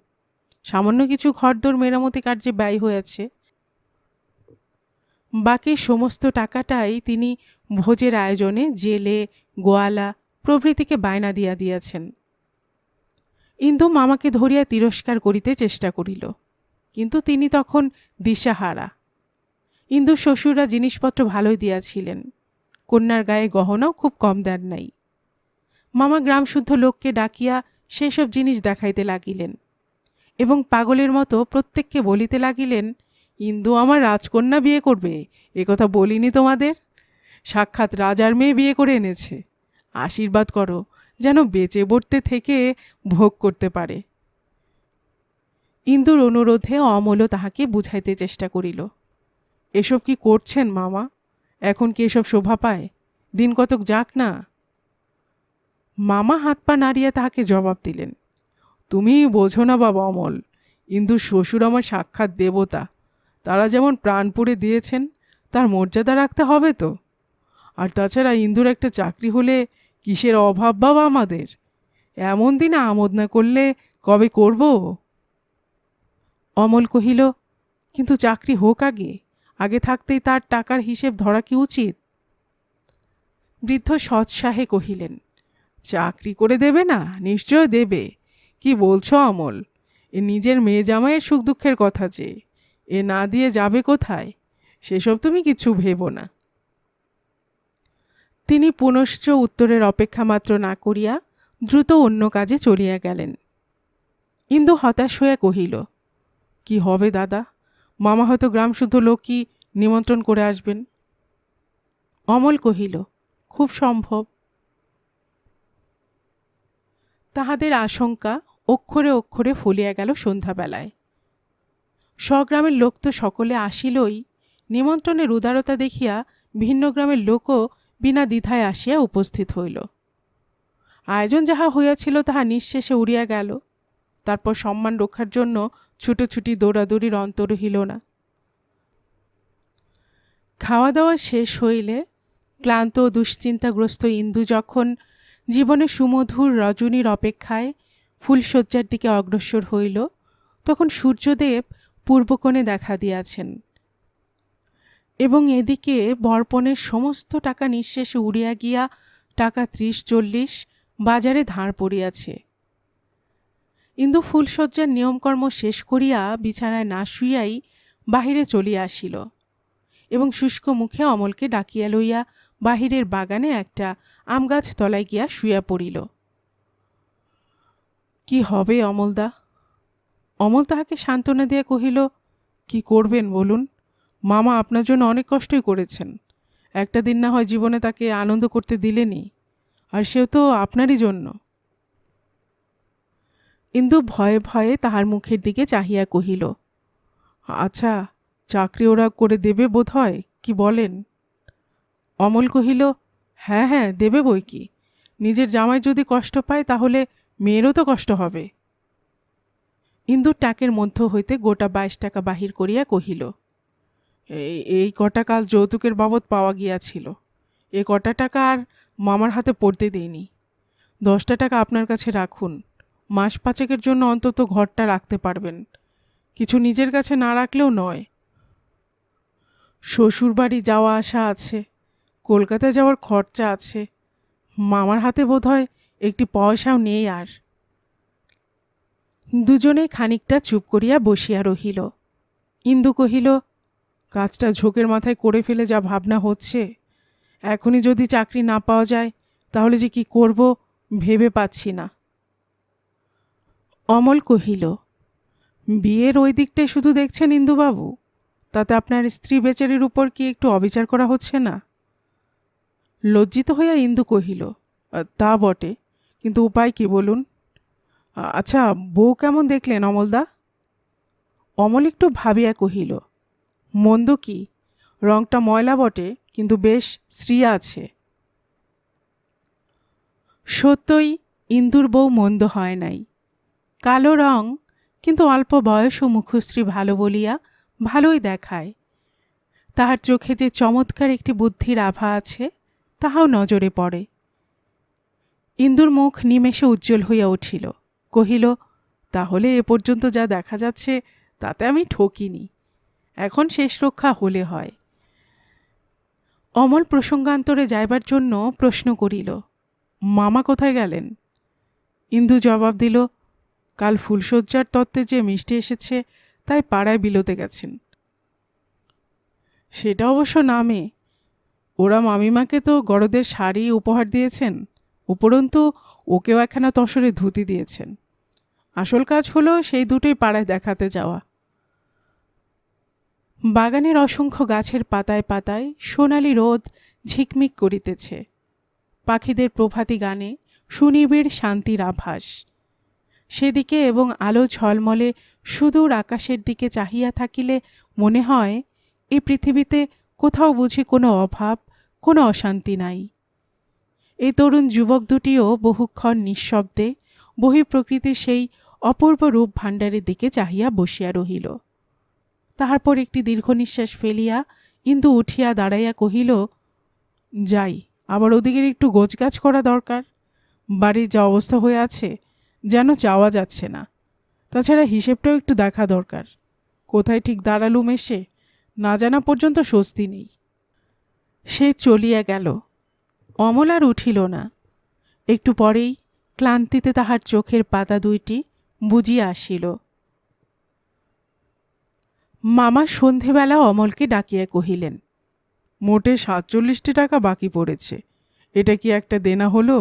Speaker 1: সামান্য কিছু ঘরদোর মেরামতি কার্যে ব্যয় হয়েছে। বাকি সমস্ত টাকাটাই তিনি ভোজের আয়োজনে জেলে, গোয়ালা প্রভৃতিকে বায়না দিয়া দিয়াছেন। ইন্দু মামাকে ধরিয়া তিরস্কার করিতে চেষ্টা করিল, কিন্তু তিনি তখন দিশাহারা। ইন্দুর শ্বশুররা জিনিসপত্র ভালোই দিয়াছিলেন, কন্যার গায়ে গহনাও খুব কম দেন নাই। মামা গ্রামশুদ্ধ লোককে ডাকিয়া সেসব জিনিস দেখাইতে লাগিলেন, এবং পাগলের মতো প্রত্যেককে বলিতে লাগিলেন, ইন্দু আমার রাজকন্যা বিয়ে করবে, একথা বলিনি তোমাদের? সাক্ষাৎ রাজার মেয়ে বিয়ে করে এনেছে, আশীর্বাদ করো যেন বেঁচে বর্তে থেকে ভোগ করতে পারে। ইন্দুর অনুরোধে অমলও তাহাকে বুঝাইতে চেষ্টা করিল, এসব কি করছেন মামা? এখন কি এসব শোভা পায়? দিন কতক যাক না। মামা হাত পা নাড়িয়া তাহাকে জবাব দিলেন, তুমি বোঝো না বাবা অমল, ইন্দুর শ্বশুর আমার সাক্ষাৎ দেবতা, তারা যেমন প্রাণ পুড়ে দিয়েছেন তার মর্যাদা রাখতে হবে তো। আর তাছাড়া ইন্দুর একটা চাকরি হলে কিসের অভাব বাবা আমাদের? এমন দিনে আমোদ না করলে কবে করব? অমল কহিল, কিন্তু চাকরি হোক আগে, আগে থাকতেই তার টাকার হিসেব ধরা কি উচিত? বৃদ্ধ সৎসাহে কহিলেন, চাকরি করে দেবে না? নিশ্চয় দেবে। কি বলছো অমল? এ নিজের মেয়ে জামাইয়ের সুখ দুঃখের কথা যে, এ না দিয়ে যাবে কোথায়? সেসব তুমি কিছু ভেবো না। তিনি পুনশ্চ উত্তরের অপেক্ষা মাত্র না করিয়া দ্রুত অন্য কাজে চলিয়া গেলেন। ইন্দু হতাশ হইয়া কহিল, কি হবে দাদা? মামা হয়তো গ্রামশুদ্ধ লোক কি নিমন্ত্রণ করে আসবেন। অমল কহিল, খুব সম্ভব। তাহাদের আশঙ্কা অক্ষরে অক্ষরে ফলিয়া গেল সন্ধ্যাবেলায়। স্বগ্রামের লোক তো সকলে আসিলই, নিমন্ত্রণের উদারতা দেখিয়া ভিন্ন গ্রামের লোকও বিনা দ্বিধায় আসিয়া উপস্থিত হইল। আয়োজন যাহা হইয়াছিল তাহা নিঃশেষে উড়িয়া গেল। তারপর সম্মান রক্ষার জন্য ছুটোছুটি দৌড়াদৌড়ির অন্ত রহিল না। খাওয়া দাওয়া শেষ হইলে ক্লান্ত ও দুশ্চিন্তাগ্রস্ত ইন্দু যখন জীবনের সুমধুর রজনীর অপেক্ষায় ফুলশয্যার দিকে অগ্রসর হইল, তখন সূর্যদেব পূর্বকোণে দেখা দিয়াছেন এবং এদিকে বর্পণের সমস্ত টাকা নিঃশেষে উড়িয়া গিয়া টাকা 30-40 বাজারে ধার পড়িয়াছে। ইন্দু ফুলশয্যার নিয়মকর্ম শেষ করিয়া বিছানায় না শুইয়াই বাহিরে চলিয়া আসিল এবং শুষ্ক মুখে অমলকে ডাকিয়া লইয়া বাহিরের বাগানে একটা আমগাছ তলায় গিয়া শুইয়া পড়িল। কি হবে অমলদা? অমল তাহাকে সান্ত্বনা দিয়া কহিল, কি করবেন বলুন? মামা আপনার জন্য অনেক কষ্টই করেছেন। একটা দিন না হয় জীবনে তাকে আনন্দ করতে দিলেনি, আর সেও তো আপনারই জন্য। ইন্দু ভয়ে ভয়ে তাহার মুখের দিকে চাহিয়া কহিল, আচ্ছা, চাকরি ওরা করে দেবে বোধ হয়, কি বলেন? অমল কহিল, হ্যাঁ হ্যাঁ, দেবে বই কি। নিজের জামাই যদি কষ্ট পায় তাহলে মেয়েরও তো কষ্ট হবে। ইন্দুর টাকের মধ্য হইতে গোটা 22 টাকা বাহির করিয়া কহিল, এই কটা কাল যৌতুকের বাবদ পাওয়া গিয়াছিল। এ কটা টাকা আর মামার হাতে পড়তে দিইনি। 10টা টাকা আপনার কাছে রাখুন। মাস 5 জন্য অন্তত ঘরটা রাখতে পারবেন। কিছু নিজের কাছে না রাখলেও নয়। শ্বশুর বাড়ি যাওয়া আসা আছে, কলকাতায় যাওয়ার খরচা আছে। মামার হাতে বোধহয় একটি পয়সাও নেই আর। দুজনেই খানিকটা চুপ করিয়া বসিয়া রহিল। ইন্দু কহিল, কাজটা ঝোঁকের মাথায় করে ফেলে যা ভাবনা হচ্ছে। এখনই যদি চাকরি না পাওয়া যায় তাহলে যে কি করব ভেবে পাচ্ছি না। অমল কহিল, বিয়ের ওই দিকটাই শুধু দেখছেন ইন্দুবাবু? তাতে আপনার স্ত্রী বেচারির উপর কি একটু অবিচার করা হচ্ছে না? লজ্জিত হইয়া ইন্দু কহিল, তা বটে, কিন্তু উপায় কি বলুন? আচ্ছা, বউ কেমন দেখলেন অমলদা? অমল একটু ভাবিয়া কহিল, মন্দ কি, রংটা ময়লা বটে, কিন্তু বেশ শ্রী আছে। সত্যই ইন্দুর বউ মন্দ হয় নাই। কালো রং, কিন্তু অল্প বয়স ও মুখশ্রী ভালো বলিয়া ভালোই দেখায়। তাহার চোখে যে চমৎকার একটি বুদ্ধির আভা আছে তাহাও নজরে পড়ে। ইন্দুর মুখ নিমেষে উজ্জ্বল হইয়া উঠিল। কহিল, তাহলে এ পর্যন্ত যা দেখা যাচ্ছে তাতে আমি ঠকিনি। এখন শেষ রক্ষা হলে হয়। অমল প্রসঙ্গান্তরে যাইবার জন্য প্রশ্ন করিল, মামা কোথায় গেলেন? ইন্দু জবাব দিল, কাল ফুলশয্যার তত্ত্বে যে মিষ্টি এসেছে তাই পাড়ায় বিলোতে গেছেন। সেটা অবশ্য নামে। ওরা মামিমাকে তো গরদের শাড়ি উপহার দিয়েছেন, উপরন্তু ওকেও একখানা তসরে ধুতি দিয়েছেন। আসল কাজ হলো সেই দুটোই পাড়ায় দেখাতে যাওয়া। বাগানের অসংখ্য গাছের পাতায় পাতায় সোনালি রোদ ঝিকমিক করিতেছে। পাখিদের প্রভাতী গানে সুনিবিড় শান্তির আভাস। সেদিকে এবং আলো ঝলমলে সুদূর আকাশের দিকে চাহিয়া থাকিলে মনে হয় এই পৃথিবীতে কোথাও বুঝি কোনো অভাব, কোনো অশান্তি নাই। এই তরুণ যুবক দুটিও বহুক্ষণ নিঃশব্দে বহিঃপ্রকৃতির সেই অপূর্ব রূপ ভাণ্ডারের দিকে চাহিয়া বসিয়া রহিল। তাহার পর একটি দীর্ঘ নিঃশ্বাস ফেলিয়া ইন্দু উঠিয়া দাঁড়াইয়া কহিল, যাই, আবার ওদিকের একটু গোছগাছ করা দরকার। বাড়ির যা অবস্থা হয়ে আছে যেন যাওয়া যাচ্ছে না। তাছাড়া হিসেবটাও একটু দেখা দরকার। কোথায় ঠিক দাঁড়ালুম এসে না জানা পর্যন্ত স্বস্তি নেই। সে চলিয়া গেল। অমল আর উঠিল না। একটু পরেই ক্লান্তিতে তাহার চোখের পাতা দুইটি বুজিয়া আসিল। মামা সন্ধেবেলা অমলকে ডাকিয়া কহিলেন, মোটে 47টি টাকা বাকি পড়েছে। এটা কি একটা দেনা হলো?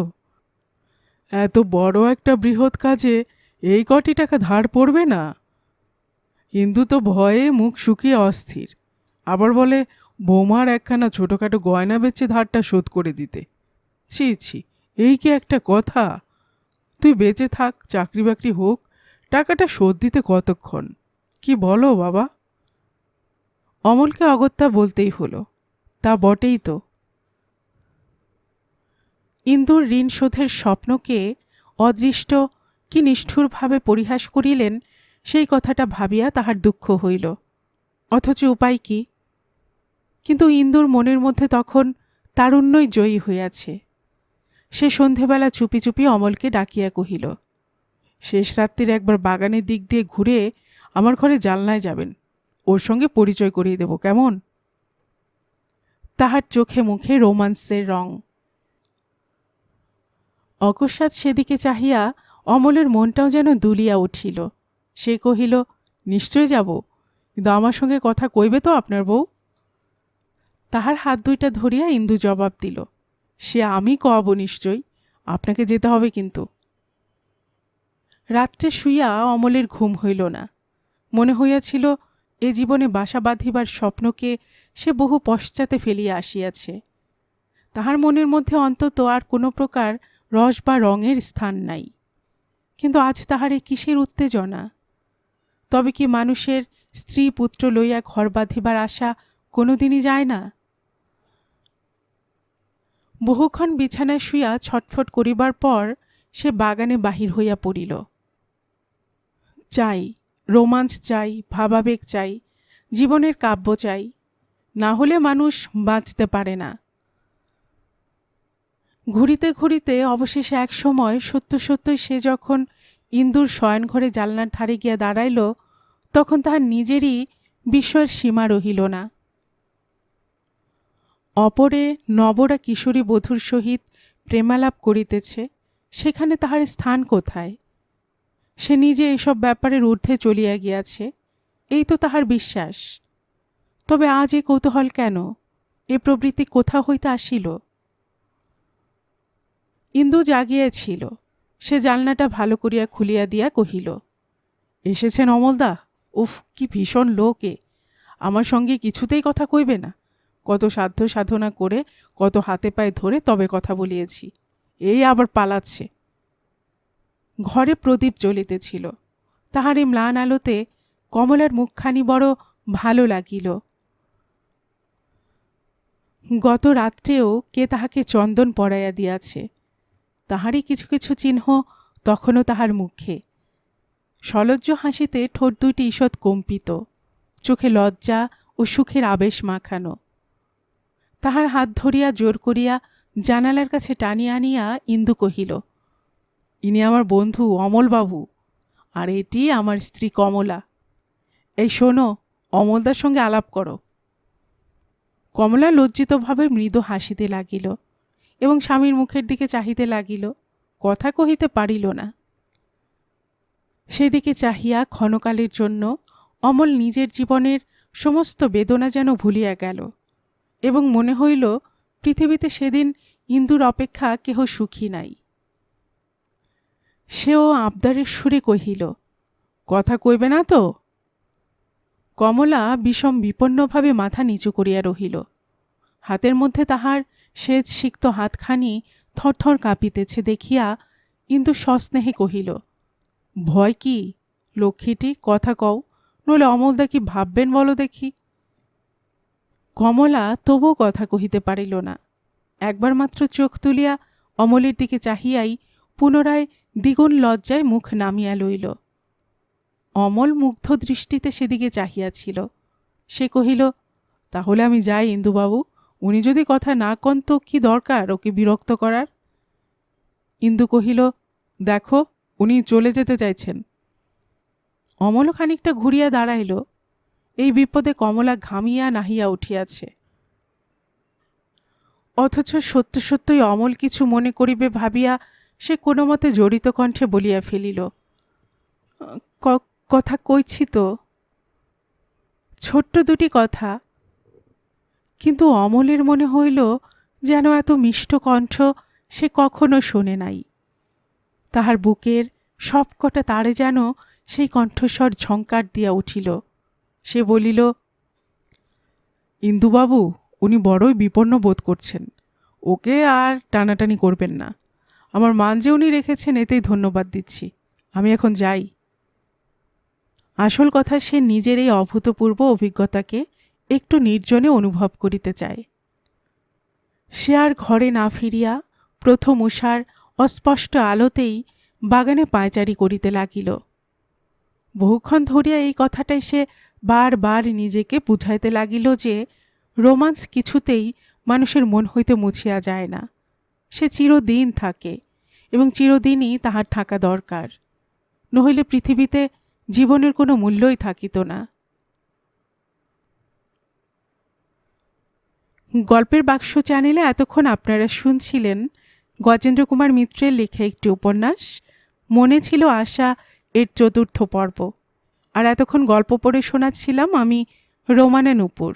Speaker 1: এত বড় একটা বৃহৎ কাজে এই কটি টাকা ধার পড়বে না? ইন্দু তো ভয়ে মুখ শুকিয়ে অস্থির। আবার বলে বৌমার একখানা ছোটোখাটো গয়না বেচে ধারটা শোধ করে দিতে। ছি ছি, এই কি একটা কথা? তুই বেঁচে থাক, চাকরি বাকরি হোক, টাকাটা শোধ দিতে কতক্ষণ? কি বলো বাবা? অমলকে অগত্যা বলতেই হলো, তা বটেই তো। ইন্দুর ঋণ শোধের স্বপ্নকে অদৃষ্ট কি নিষ্ঠুরভাবে পরিহাস করিলেন, সেই কথাটা ভাবিয়া তাহার দুঃখ হইল। অথচ উপায় কি? কিন্তু ইন্দুর মনের মধ্যে তখন তারুণ্যই জয়ী হইয়াছে। সে সন্ধেবেলা চুপি চুপি অমলকে ডাকিয়া কহিল, শেষ রাত্রির একবার বাগানের দিক দিয়ে ঘুরে আমার ঘরে জানলায় যাবেন, ওর সঙ্গে পরিচয় করিয়ে দেব, কেমন? তাহার চোখে মুখে রোমান্সের রং। অকস্মাৎ সেদিকে চাহিয়া অমলের মনটাও যেন দুলিয়া উঠিল। সে কহিল, নিশ্চয় যাব, কিন্তু আমার সঙ্গে কথা কইবে তো আপনার বউ? তাহার হাত দুইটা ধরিয়া ইন্দু জবাব দিল, সে আমি কব নিশ্চয়, আপনাকে যেতে হবে কিন্তু। রাত্রে শুইয়া অমলের ঘুম হইল না। মনে হইয়াছিল এ জীবনে বাসা বাঁধিবার স্বপ্নকে সে বহু পশ্চাতে ফেলিয়া আসিয়াছে। তাহার মনের মধ্যে অন্তত আর কোনো প্রকার রস বা রঙের স্থান নাই। কিন্তু আজ তাহার এ কিসের উত্তেজনা? তবে কি মানুষের স্ত্রী পুত্র লইয়া ঘর বাঁধিবার আশা কোনোদিনই যায় না? বহুক্ষণ বিছানায় শুইয়া ছটফট করিবার পর সে বাগানে বাহির হইয়া পড়িল। চাই, রোমাঞ্চ চাই, ভাবাবেগ চাই, জীবনের কাব্য চাই, না হলে মানুষ বাঁচতে পারে না। ঘুরিতে ঘুরিতে অবশেষে এক সময় সত্য সত্যই সে যখন ইন্দুর শয়নঘরে জানলার ধারে গিয়া দাঁড়াইল, তখন তাহার নিজেরই বিস্ময়ের সীমা রহিল না। অপরে নবরা কিশোরী বধূর সহিত প্রেমালাপ করিতেছে, সেখানে তাহার স্থান কোথায়? সে নিজে এসব ব্যাপারের ঊর্ধ্বে চলিয়া গিয়াছে, এই তো তাহার বিশ্বাস। তবে আজ এ কৌতূহল কেন? এ প্রবৃত্তি কোথা হইতে আসিল? ইন্দু জাগিয়াছিল। সে জানলাটা ভালো করিয়া খুলিয়া দিয়া কহিল, এসেছেন অমলদা? উফ, কি ভীষণ লোক এ! আমার সঙ্গে কিছুতেই কথা কইবে না। কত সাধ্য সাধনা করে, কত হাতে পায়ে ধরে তবে কথা বলিয়েছি, এই আবার পালাচ্ছে। ঘরে প্রদীপ জ্বলিতেছিল। তাহার এই ম্লান আলোতে কমলার মুখখানি বড় ভালো লাগিল। গত রাত্রেও কে তাহাকে চন্দন পরাইয়া দিয়াছে, তাহারই কিছু কিছু চিহ্ন তখনও তাহার মুখে। সলজ্জ হাসিতে ঠোঁট দুইটি ঈষৎ কম্পিত, চোখে লজ্জা ও সুখের আবেশ মাখানো। তাহার হাত ধরিয়া জোর করিয়া জানালার কাছে টানিয়া আনিয়া ইন্দু কহিল, ইনি আমার বন্ধু অমলবাবু, আর এটি আমার স্ত্রী কমলা। এই শোনো, অমলদার সঙ্গে আলাপ করো। কমলা লজ্জিতভাবে মৃদু হাসিতে লাগিল এবং স্বামীর মুখের দিকে চাহিতে লাগিল, কথা কহিতে পারিল না। সেদিকে চাহিয়া ক্ষণকালের জন্য অমল নিজের জীবনের সমস্ত বেদনা যেন ভুলিয়া গেল এবং মনে হইল পৃথিবীতে সেদিন ইন্দুর অপেক্ষা কেহ সুখী নাই। সেও আবদারের সুরে কহিল, কথা কইবে না তো? কমলা বিষম বিপন্নভাবে মাথা নিচু করিয়া রহিল। হাতের মধ্যে তাহার সেজ সিক্ত হাতখানি থরথর কাঁপিতেছে দেখিয়া ইন্দু সস্নেহে কহিল, ভয় কি লক্ষ্মীটি, কথা কও, নইলে অমলদা কি ভাববেন বলো দেখি। কমলা তবুও কথা কহিতে পারিল না। একবার মাত্র চোখ তুলিয়া অমলের দিকে চাহিয়াই পুনরায় দ্বিগুণ লজ্জায় মুখ নামিয়া লইল। অমল মুগ্ধ দৃষ্টিতে সেদিকে চাহিয়াছিল। সে কহিল, তাহলে আমি যাই ইন্দুবাবু, উনি যদি কথা না কন তো কি দরকার ওকে বিরক্ত করার? ইন্দু কহিল, দেখো, উনি চলে যেতে চাইছেন। অমলও খানিকটা ঘুরিয়া দাঁড়াইল। এই বিপদে কমলা ঘামিয়া নাহিয়া উঠিয়াছে। অথচ সত্য সত্যই অমল কিছু মনে করিবে ভাবিয়া সে কোনো মতে জড়িত কণ্ঠে বলিয়া ফেলিল, কথা কইছি তো, ছোট্ট দুটি কথা। কিন্তু অমলের মনে হইল যেন এত মিষ্ট কণ্ঠ সে কখনো শোনে নাই। তাহার বুকের সবকটা তারে যেন সেই কণ্ঠস্বর ঝঙ্কার দিয়া উঠিল। সে বলিল, ইন্দুবাবু, উনি বড়ই বিপন্ন বোধ করছেন, ওকে আর টানাটানি করবেন না। আমার মান যে উনি রেখেছেন এতেই ধন্যবাদ দিচ্ছি। আমি এখন যাই। আসল কথা, সে নিজের এই অভূতপূর্ব অভিজ্ঞতাকে একটু নির্জনে অনুভব করিতে চায়। সে আর ঘরে না ফিরিয়া প্রথম উষার অস্পষ্ট আলোতেই বাগানে পায়চারি করিতে লাগিল। বহুক্ষণ ধরিয়া এই কথাটাই সে বারবার নিজেকে বুঝাইতে লাগিল যে রোমান্স কিছুতেই মানুষের মন হইতে মুছিয়া যায় না। সে চিরদিন থাকে এবং চিরদিনই তাহার থাকা দরকার, নহিলে পৃথিবীতে জীবনের কোনো মূল্যই থাকিত না। গল্পের বাক্স চ্যানেলে এতক্ষণ আপনারা শুনছিলেন গজেন্দ্র কুমার মিত্রের লেখা একটি উপন্যাস মনে ছিল আশা এর ৪র্থ পর্ব। আর এতক্ষণ গল্প পড়ে শোনাচ্ছিলাম আমি রোমানা নূপুর।